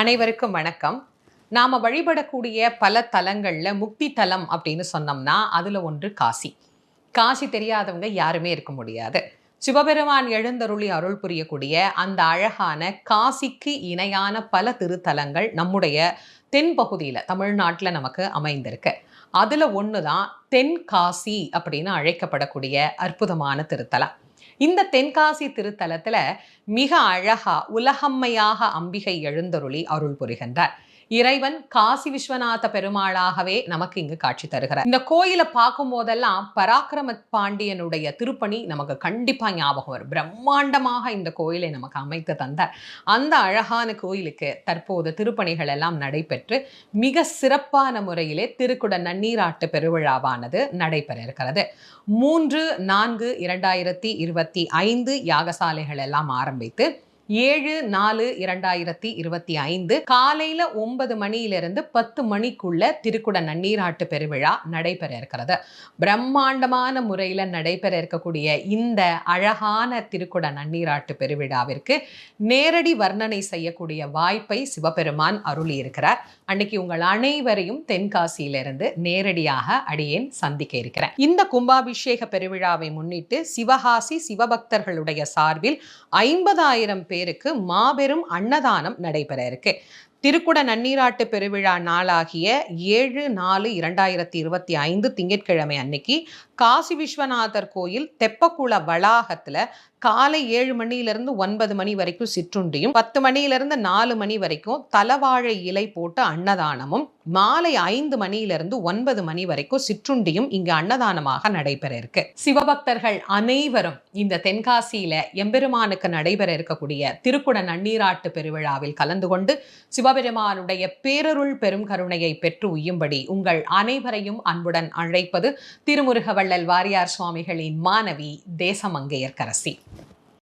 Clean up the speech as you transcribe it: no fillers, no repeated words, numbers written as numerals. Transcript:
அனைவருக்கும் வணக்கம். நாம வழிபடக்கூடிய பல தலங்கள்ல முக்தி தலம் அப்படின்னு சொன்னோம்னா அதுல ஒன்று காசி. காசி தெரியாதவங்க யாருமே இருக்க முடியாது. சிவபெருமான் எழுந்தருளி அருள் புரியக்கூடிய அந்த அழகான காசிக்கு இணையான பல திருத்தலங்கள் நம்முடைய தென்பகுதியில தமிழ்நாட்டில் நமக்கு அமைந்திருக்கு. அதுல ஒண்ணுதான் தென்காசி அப்படின்னு அழைக்கப்படக்கூடிய அற்புதமான திருத்தலம். இந்த தென்காசி திருத்தலத்துல மிக அழகா உலகம்மையாக அம்பிகை எழுந்தருளி அருள் புரிகின்றார். இறைவன் காசி விஸ்வநாத பெருமாளாகவே நமக்கு இங்கு காட்சி தருகிறார். இந்த கோயிலை பார்க்கும் போதெல்லாம் பராக்கிரம பாண்டியனுடைய திருப்பணி நமக்கு கண்டிப்பா ஞாபகம் வரும். பிரம்மாண்டமாக இந்த கோயிலை நமக்கு அமைத்து தந்தார். அந்த அழகான கோயிலுக்கு தற்போது திருப்பணிகள் எல்லாம் நடைபெற்று மிக சிறப்பான முறையிலே திருக்குட நன்னீராட்டு பெருவிழாவானது நடைபெற இருக்கிறது. 3/4/2025 யாகசாலைகள் எல்லாம் ஆரம்பித்து 7/4/2025 காலையில 9 மணியிலிருந்து 10 மணிக்குள்ள திருக்குட நன்னீராட்டு பெருவிழா நடைபெற இருக்கிறது. பிரம்மாண்டமான முறையில் நடைபெற இருக்கக்கூடிய இந்த அழகான திருக்குட நன்னீராட்டு பெருவிழாவிற்கு நேரடி வர்ணனை செய்யக்கூடிய வாய்ப்பை சிவபெருமான் அருளி இருக்கிறார். அன்னைக்கு உங்கள் அனைவரையும் தென்காசியிலிருந்து நேரடியாக அடியேன் சந்திக்க இருக்கிறேன். இந்த கும்பாபிஷேக பெருவிழாவை முன்னிட்டு சிவகாசி சிவபக்தர்களுடைய சார்பில் 50,000 பேருக்கு மாபெரும் அன்னதானம் நடைபெற இருக்கு. திருக்குட நன்னீராட்டு பெருவிழா நாளாகிய 7/4/2025 திங்கட்கிழமை அன்னைக்கு காசி விஸ்வநாதர் கோயில் தெப்பக்குள வளாகத்துல காலை 7 மணியிலிருந்து 9 மணி வரைக்கும் சிற்றுண்டியும், 10 மணியிலிருந்து 4 மணி வரைக்கும் தலவாழை இலை போட்டு அன்னதானமும், மாலை 5 மணியிலிருந்து 9 மணி வரைக்கும் சிற்றுண்டியும் இங்கு அன்னதானமாக நடைபெற இருக்கு. சிவபக்தர்கள் அனைவரும் இந்த தென்காசியில எம்பெருமானுக்கு நடைபெற இருக்கக்கூடிய திருக்குட நன்னீராட்டு பெருவிழாவில் கலந்து கொண்டு சிவபெருமானுடைய பேரருள் பெரும் கருணையை பெற்று உய்யும்படி உங்கள் அனைவரையும் அன்புடன் அழைப்பது திருமுருகவள்ளல் வாரியார் சுவாமிகளின் மாணவி தேசமங்கையர்க்கரசி.